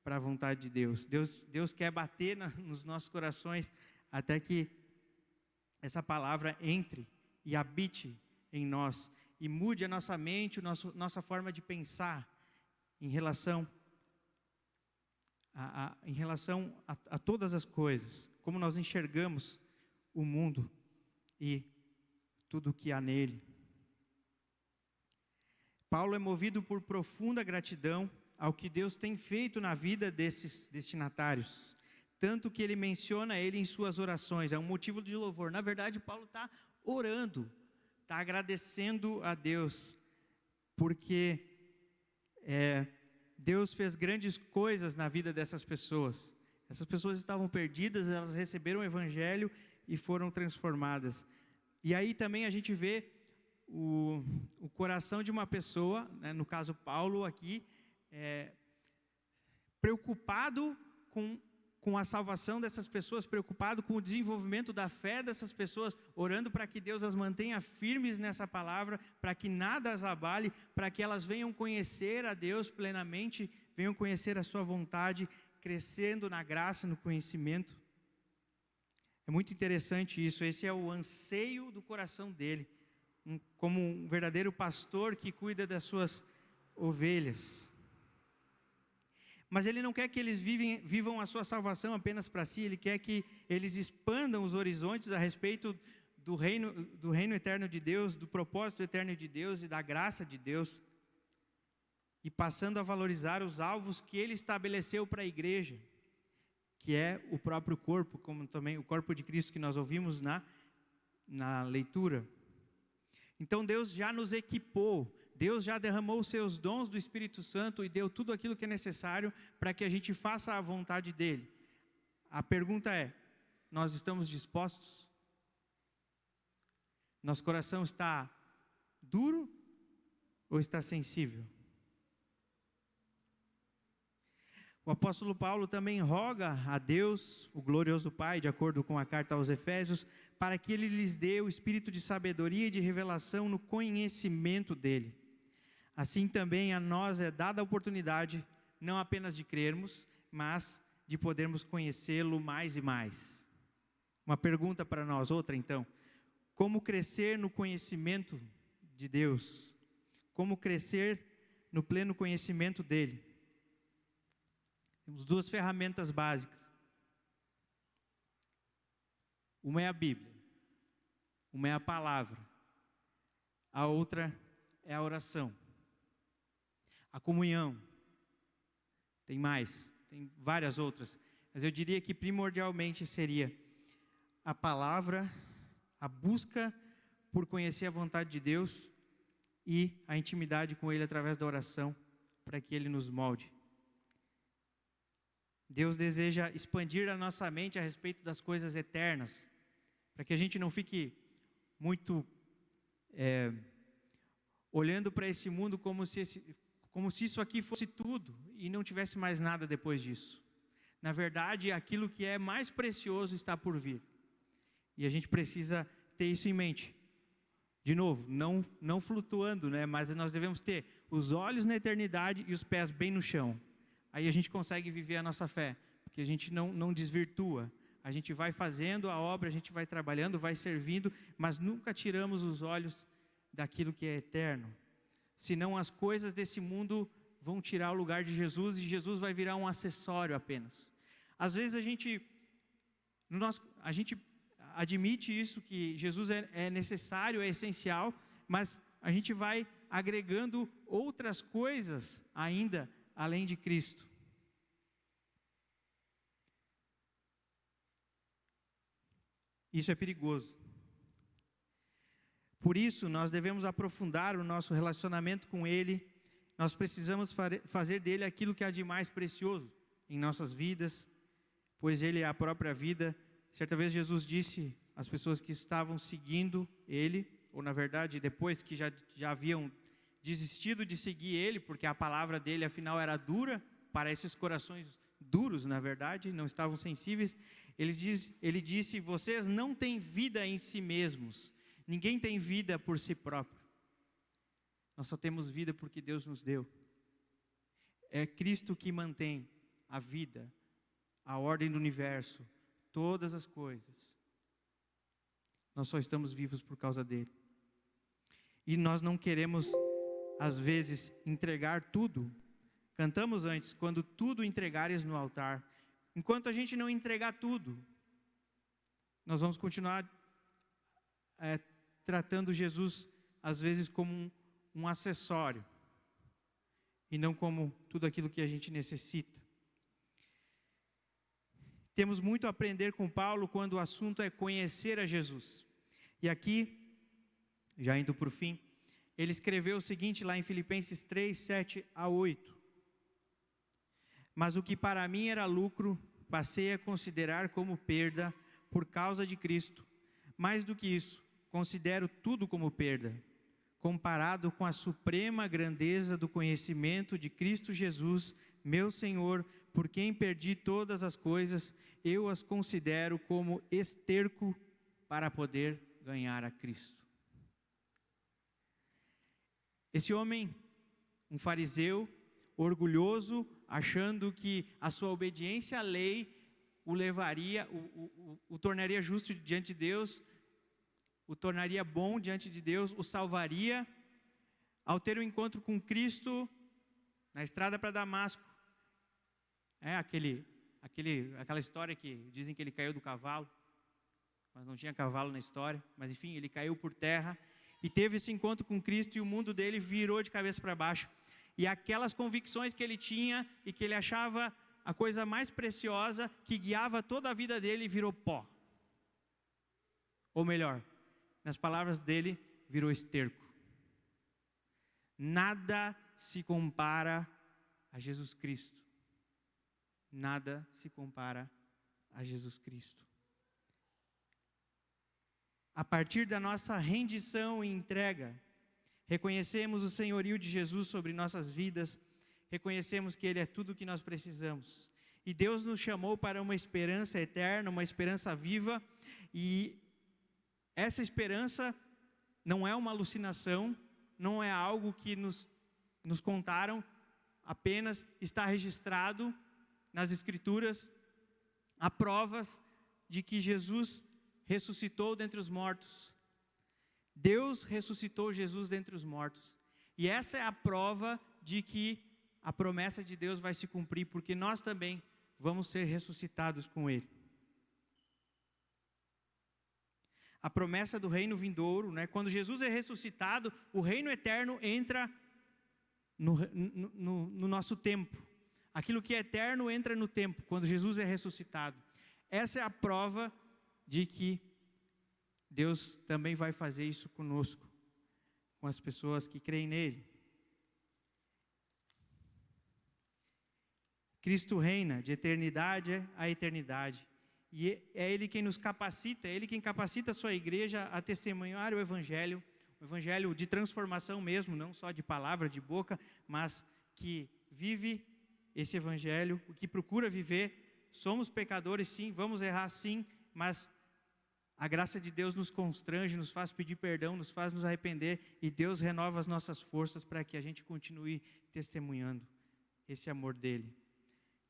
para a vontade de Deus. Deus quer bater nos nossos corações até que essa palavra entre e habite em nós e mude a nossa mente, nossa forma de pensar em relação a todas as coisas, como nós enxergamos o mundo e tudo o que há nele. Paulo é movido por profunda gratidão ao que Deus tem feito na vida desses destinatários, tanto que ele menciona ele em suas orações, é um motivo de louvor. Na verdade, Paulo está orando, está agradecendo a Deus, porque Deus fez grandes coisas na vida dessas pessoas. Essas pessoas estavam perdidas, elas receberam o evangelho e foram transformadas. E aí também a gente vê o coração de uma pessoa, né, no caso Paulo aqui, preocupado com a salvação dessas pessoas, preocupado com o desenvolvimento da fé dessas pessoas, orando para que Deus as mantenha firmes nessa palavra, para que nada as abale, para que elas venham conhecer a Deus plenamente, venham conhecer a sua vontade, crescendo na graça, no conhecimento. É muito interessante isso, esse é o anseio do coração dele, como um verdadeiro pastor que cuida das suas ovelhas. Mas ele não quer que eles vivam a sua salvação apenas para si, ele quer que eles expandam os horizontes a respeito do reino eterno de Deus, do propósito eterno de Deus e da graça de Deus, e passando a valorizar os alvos que ele estabeleceu para a igreja, que é o próprio corpo, como também o corpo de Cristo que nós ouvimos na leitura. Então Deus já nos equipou, Deus já derramou os seus dons do Espírito Santo e deu tudo aquilo que é necessário para que a gente faça a vontade dele. A pergunta é, nós estamos dispostos? Nosso coração está duro ou está sensível? O apóstolo Paulo também roga a Deus, o glorioso Pai, de acordo com a carta aos Efésios, para que Ele lhes dê o espírito de sabedoria e de revelação no conhecimento dEle. Assim também a nós é dada a oportunidade, não apenas de crermos, mas de podermos conhecê-lo mais e mais. Uma pergunta para nós, outra então. Como crescer no conhecimento de Deus? Como crescer no pleno conhecimento dEle? Temos 2 ferramentas básicas. Uma é a Bíblia, uma é a palavra, a outra é a oração, a comunhão. Tem mais, tem várias outras, mas eu diria que primordialmente seria a palavra, a busca por conhecer a vontade de Deus e a intimidade com Ele através da oração, para que Ele nos molde. Deus deseja expandir a nossa mente a respeito das coisas eternas, para que a gente não fique muito olhando para esse mundo como se isso aqui fosse tudo e não tivesse mais nada depois disso. Na verdade, aquilo que é mais precioso está por vir. E a gente precisa ter isso em mente. De novo, não flutuando, né? Mas nós devemos ter os olhos na eternidade e os pés bem no chão. Aí a gente consegue viver a nossa fé, porque a gente não desvirtua. A gente vai fazendo a obra, a gente vai trabalhando, vai servindo, mas nunca tiramos os olhos daquilo que é eterno. Senão as coisas desse mundo vão tirar o lugar de Jesus e Jesus vai virar um acessório apenas. Às vezes a gente admite isso, que Jesus é necessário, é essencial, mas a gente vai agregando outras coisas ainda além de Cristo. Isso é perigoso. Por isso, nós devemos aprofundar o nosso relacionamento com Ele. Nós precisamos fazer dele aquilo que há de mais precioso em nossas vidas, pois Ele é a própria vida. Certa vez Jesus disse às pessoas que estavam seguindo Ele, ou na verdade depois que já haviam desistido de seguir Ele, porque a palavra dele afinal era dura para esses corações duros, na verdade, não estavam sensíveis. Ele disse: vocês não têm vida em si mesmos, ninguém tem vida por si próprio. Nós só temos vida porque Deus nos deu. É Cristo que mantém a vida, a ordem do universo, todas as coisas. Nós só estamos vivos por causa dele. E nós não queremos, às vezes, entregar tudo. Cantamos antes: quando tudo entregares no altar. Enquanto a gente não entregar tudo, nós vamos continuar tratando Jesus, às vezes, como um acessório, e não como tudo aquilo que a gente necessita. Temos muito a aprender com Paulo quando o assunto é conhecer a Jesus. E aqui, já indo para o fim, ele escreveu o seguinte lá em Filipenses 3, 7 a 8. Mas o que para mim era lucro, passei a considerar como perda por causa de Cristo. Mais do que isso, considero tudo como perda, comparado com a suprema grandeza do conhecimento de Cristo Jesus, meu Senhor, por quem perdi todas as coisas, eu as considero como esterco para poder ganhar a Cristo. Esse homem, um fariseu, orgulhoso, achando que a sua obediência à lei o levaria, o tornaria justo diante de Deus, o tornaria bom diante de Deus, o salvaria. Ao ter um encontro com Cristo na estrada para Damasco, aquela história que dizem que ele caiu do cavalo, mas não tinha cavalo na história, mas enfim, ele caiu por terra e teve esse encontro com Cristo e o mundo dele virou de cabeça para baixo. E aquelas convicções que ele tinha e que ele achava a coisa mais preciosa, que guiava toda a vida dele, virou pó. Ou melhor, nas palavras dele, virou esterco. Nada se compara a Jesus Cristo. Nada se compara a Jesus Cristo. A partir da nossa rendição e entrega, reconhecemos o senhorio de Jesus sobre nossas vidas, reconhecemos que Ele é tudo o que nós precisamos. E Deus nos chamou para uma esperança eterna, uma esperança viva, e essa esperança não é uma alucinação, não é algo que nos contaram, apenas está registrado nas Escrituras. Há provas de que Jesus ressuscitou dentre os mortos. Deus ressuscitou Jesus dentre os mortos. E essa é a prova de que a promessa de Deus vai se cumprir, porque nós também vamos ser ressuscitados com Ele. A promessa do reino vindouro, né? Quando Jesus é ressuscitado, o reino eterno entra no nosso tempo. Aquilo que é eterno entra no tempo, quando Jesus é ressuscitado. Essa é a prova de que Deus também vai fazer isso conosco, com as pessoas que creem nele. Cristo reina de eternidade a eternidade. E é Ele quem nos capacita, é Ele quem capacita a sua igreja a testemunhar o Evangelho de transformação mesmo, não só de palavra, de boca, mas que vive esse Evangelho, o que procura viver. Somos pecadores sim, vamos errar sim, mas a graça de Deus nos constrange, nos faz pedir perdão, nos faz nos arrepender, e Deus renova as nossas forças para que a gente continue testemunhando esse amor dEle.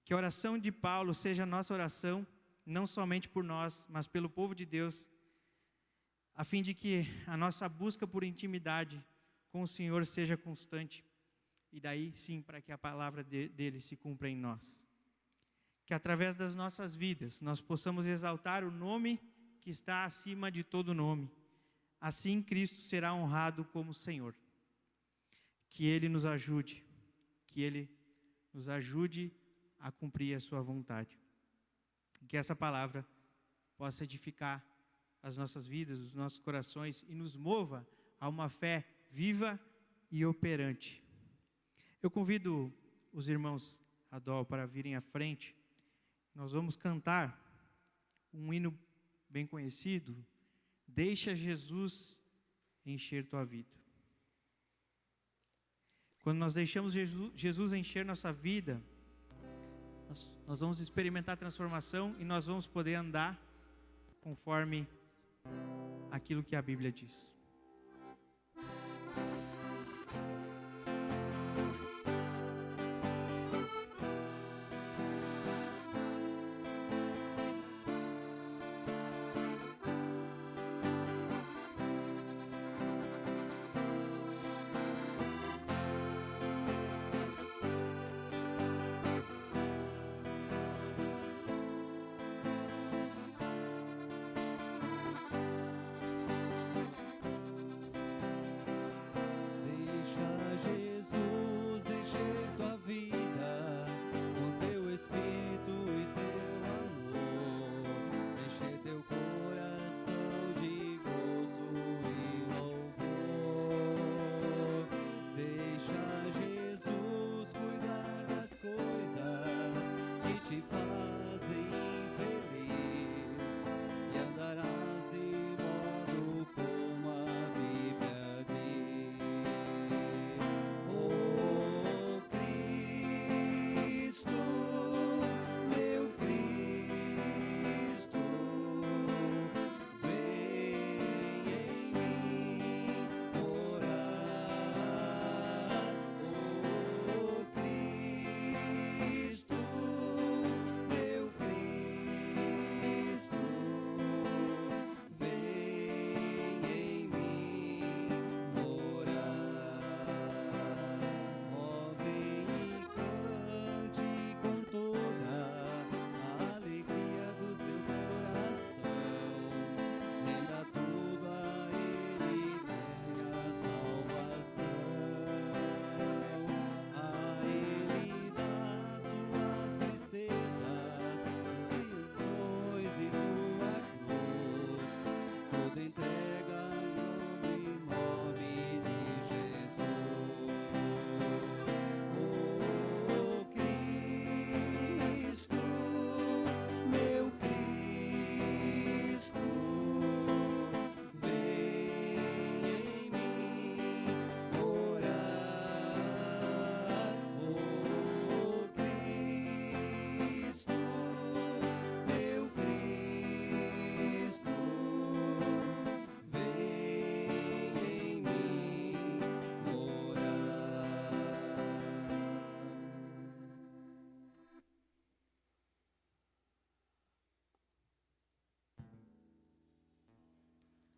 Que a oração de Paulo seja a nossa oração, não somente por nós, mas pelo povo de Deus, a fim de que a nossa busca por intimidade com o Senhor seja constante, e daí sim para que a palavra dEle se cumpra em nós. Que através das nossas vidas nós possamos exaltar o nome que está acima de todo nome. Assim Cristo será honrado como Senhor. Que Ele nos ajude, a cumprir a sua vontade. Que essa palavra possa edificar as nossas vidas, os nossos corações e nos mova a uma fé viva e operante. Eu convido os irmãos Adol para virem à frente. Nós vamos cantar um hino bem conhecido, Deixa Jesus encher tua vida. Quando nós deixamos Jesus encher nossa vida, nós vamos experimentar transformação e nós vamos poder andar conforme aquilo que a Bíblia diz.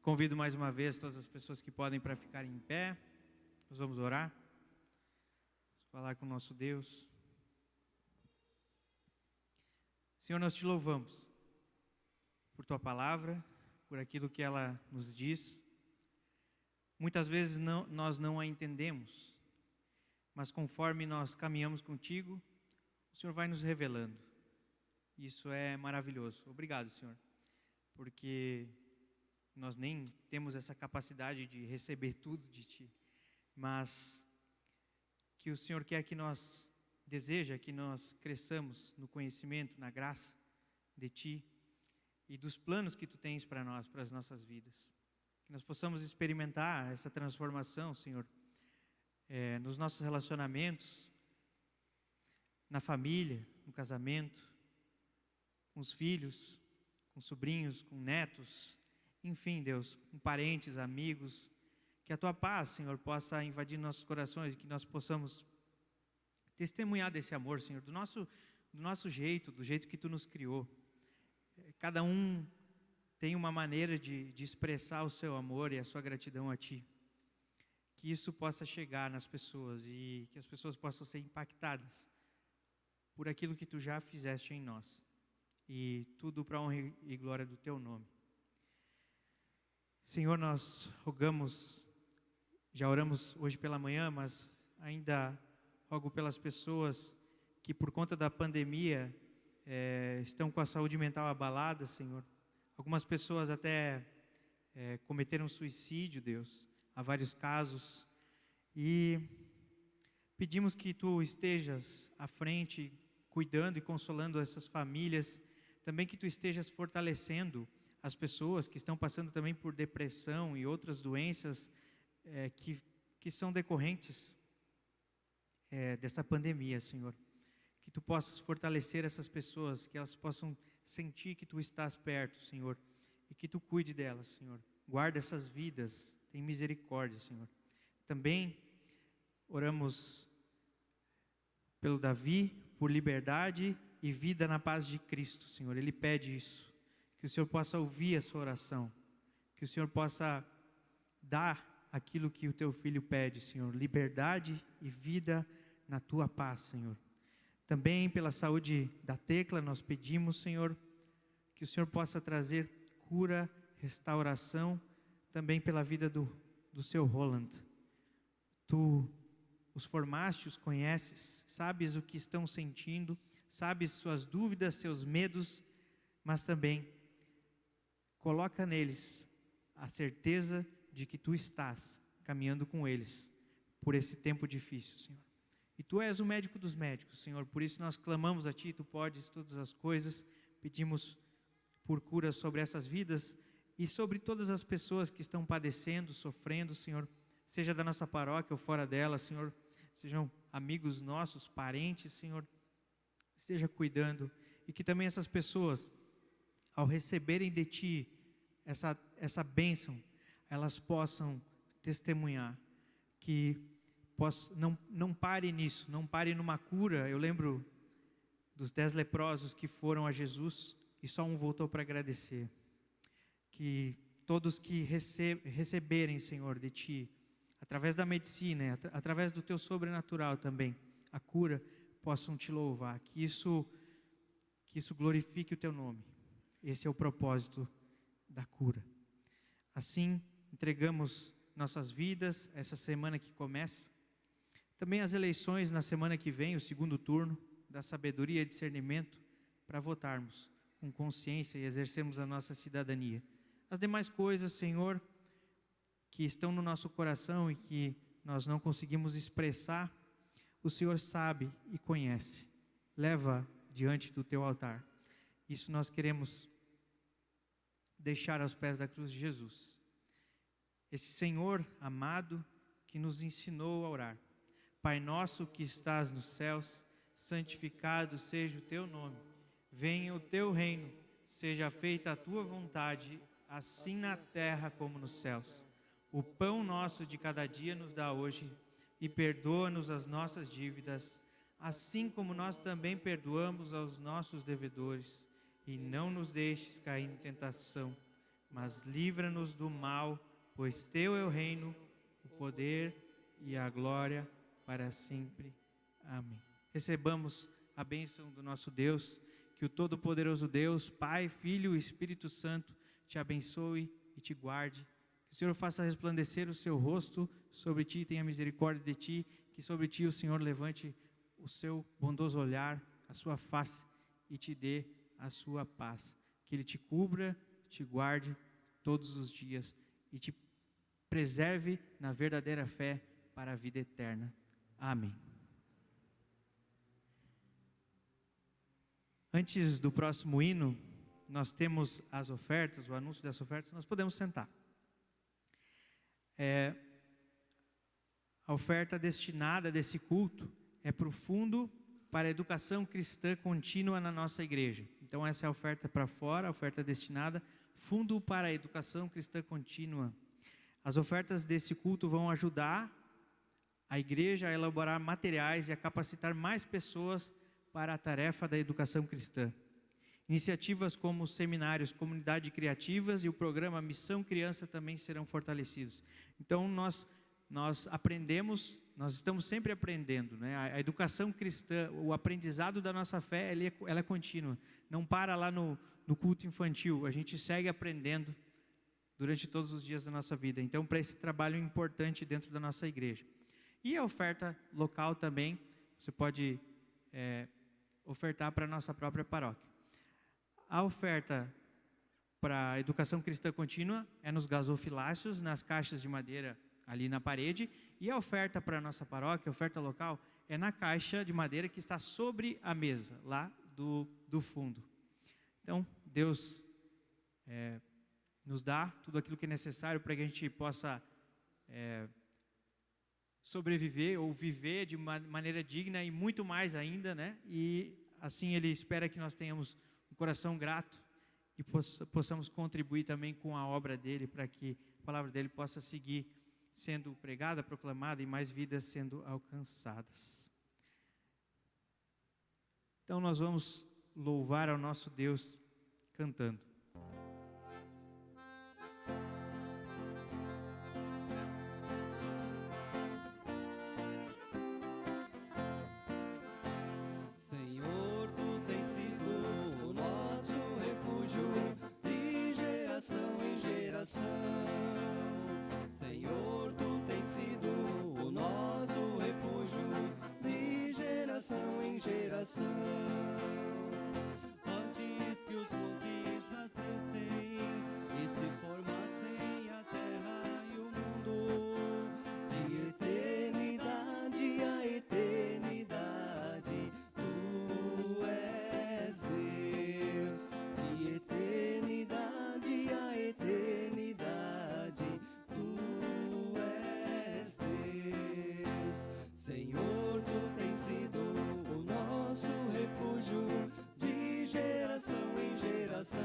Convido mais uma vez todas as pessoas que podem para ficarem em pé. Nós vamos orar. Vamos falar com o nosso Deus. Senhor, nós te louvamos por tua palavra, por aquilo que ela nos diz. Muitas vezes nós não a entendemos, mas conforme nós caminhamos contigo, o Senhor vai nos revelando. Isso é maravilhoso. Obrigado, Senhor, porque nós nem temos essa capacidade de receber tudo de Ti, mas que o Senhor quer que nós deseja que nós cresçamos no conhecimento, na graça de Ti e dos planos que Tu tens para nós, para as nossas vidas. Que nós possamos experimentar essa transformação, Senhor, nos nossos relacionamentos, na família, no casamento, com os filhos, com sobrinhos, com netos, enfim, Deus, com parentes, amigos. Que a Tua paz, Senhor, possa invadir nossos corações e que nós possamos testemunhar desse amor, Senhor, do nosso jeito, do jeito que Tu nos criou. Cada um tem uma maneira de expressar o seu amor e a sua gratidão a Ti. Que isso possa chegar nas pessoas e que as pessoas possam ser impactadas por aquilo que Tu já fizeste em nós. E tudo para a honra e glória do Teu nome. Senhor, nós rogamos, já oramos hoje pela manhã, mas ainda rogo pelas pessoas que por conta da pandemia estão com a saúde mental abalada, Senhor. Algumas pessoas até cometeram suicídio, Deus, há vários casos. E pedimos que Tu estejas à frente, cuidando e consolando essas famílias. Também que Tu estejas fortalecendo as pessoas que estão passando também por depressão e outras doenças que são decorrentes dessa pandemia, Senhor. Que Tu possas fortalecer essas pessoas, que elas possam sentir que Tu estás perto, Senhor, e que Tu cuide delas, Senhor. Guarda essas vidas, tem misericórdia, Senhor. Também oramos pelo Davi, por liberdade e vida na paz de Cristo, Senhor. Ele pede isso. Que o Senhor possa ouvir a sua oração. Que o Senhor possa dar aquilo que o Teu Filho pede, Senhor. Liberdade e vida na Tua paz, Senhor. Também pela saúde da Tecla, nós pedimos, Senhor, que o Senhor possa trazer cura, restauração, também pela vida do seu Roland. Tu os formaste, os conheces, sabes o que estão sentindo, sabes suas dúvidas, seus medos, mas também coloca neles a certeza de que Tu estás caminhando com eles por esse tempo difícil, Senhor. E Tu és o médico dos médicos, Senhor, por isso nós clamamos a Ti, Tu podes todas as coisas, pedimos por cura sobre essas vidas e sobre todas as pessoas que estão padecendo, sofrendo, Senhor, seja da nossa paróquia ou fora dela, Senhor, sejam amigos nossos, parentes, Senhor, esteja cuidando e que também essas pessoas, ao receberem de Ti essa bênção, elas possam testemunhar, que não pare nisso, não pare numa cura. Eu lembro dos 10 leprosos que foram a Jesus e só um voltou para agradecer. Que todos que receberem, Senhor, de Ti, através da medicina, através do Teu sobrenatural também, a cura, possam Te louvar, que isso glorifique o Teu nome. Esse é o propósito da cura. Assim, entregamos nossas vidas, essa semana que começa, também as eleições na semana que vem, o segundo turno, da sabedoria e discernimento, para votarmos com consciência e exercermos a nossa cidadania. As demais coisas, Senhor, que estão no nosso coração e que nós não conseguimos expressar, o Senhor sabe e conhece. Leva diante do Teu altar. Isso nós queremos deixar aos pés da cruz de Jesus. Esse Senhor amado que nos ensinou a orar. Pai nosso que estás nos céus, santificado seja o Teu nome. Venha o Teu reino, seja feita a Tua vontade, assim na terra como nos céus. O pão nosso de cada dia nos dá hoje, e perdoa-nos as nossas dívidas, assim como nós também perdoamos aos nossos devedores. E não nos deixes cair em tentação, mas livra-nos do mal, pois Teu é o reino, o poder e a glória para sempre. Amém. Recebamos a bênção do nosso Deus, que o Todo-Poderoso Deus, Pai, Filho e Espírito Santo, te abençoe e te guarde. Que o Senhor faça resplandecer o seu rosto sobre ti, tenha misericórdia de ti, que sobre ti o Senhor levante o seu bondoso olhar, a sua face e te dê a sua paz. Que Ele te cubra, te guarde todos os dias e te preserve na verdadeira fé para a vida eterna. Amém. Antes do próximo hino, nós temos as ofertas, o anúncio das ofertas, nós podemos sentar. A oferta destinada desse culto é para o fundo para a educação cristã contínua na nossa igreja. Então essa é a oferta para fora, a oferta destinada, fundo para a educação cristã contínua. As ofertas desse culto vão ajudar a igreja a elaborar materiais e a capacitar mais pessoas para a tarefa da educação cristã. Iniciativas como os seminários Comunidade Criativas e o programa Missão Criança também serão fortalecidos. Então nós estamos sempre aprendendo, né? A educação cristã, o aprendizado da nossa fé, ela é contínua. Não para lá no culto infantil, a gente segue aprendendo durante todos os dias da nossa vida. Então, para esse trabalho importante dentro da nossa igreja. E a oferta local também, você pode ofertar para a nossa própria paróquia. A oferta para a educação cristã contínua é nos gasofiláceos, nas caixas de madeira ali na parede, e a oferta para a nossa paróquia, a oferta local, é na caixa de madeira que está sobre a mesa, lá do fundo. Então, Deus nos dá tudo aquilo que é necessário para que a gente possa sobreviver ou viver de uma maneira digna e muito mais ainda, né? E assim Ele espera que nós tenhamos um coração grato e possamos contribuir também com a obra dEle, para que a palavra dEle possa seguir sendo pregada, proclamada e mais vidas sendo alcançadas. Então nós vamos louvar ao nosso Deus cantando. Senhor, tu tens sido o nosso refúgio de geração em geração. Senhor, tu tens sido o nosso refúgio de geração em geração. Antes que os montes nascessem e se formassem a terra e o mundo, de eternidade a eternidade, tu és Deus. De eternidade a eternidade, tu és Deus. Senhor, tu tens sido o nosso refúgio de geração em geração.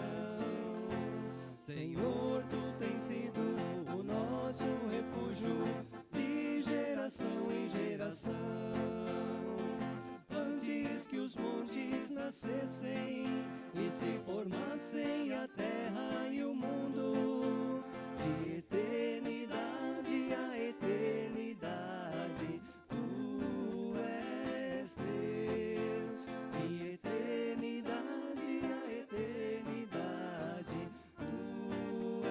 Senhor, tu tens sido o nosso refúgio de geração em geração. Antes que os montes nascessem e se formassem a terra e o mundo, de eternidade a eternidade, tu és Deus. De eternidade a eternidade, tu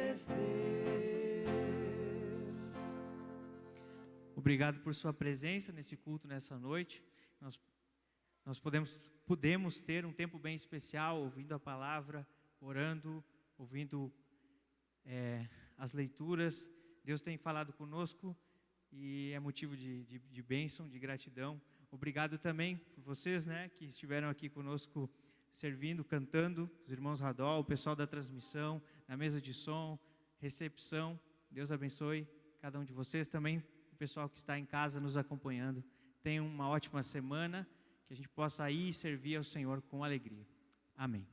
és Deus. Obrigado por sua presença nesse culto nessa noite. Nós podemos ter um tempo bem especial, ouvindo a palavra, orando, ouvindo as leituras. Deus tem falado conosco e é motivo de bênção, de gratidão. Obrigado também por vocês, né, que estiveram aqui conosco servindo, cantando, os irmãos Radol, o pessoal da transmissão, na mesa de som, recepção. Deus abençoe cada um de vocês, também o pessoal que está em casa nos acompanhando. Tenham uma ótima semana, que a gente possa ir servir ao Senhor com alegria. Amém.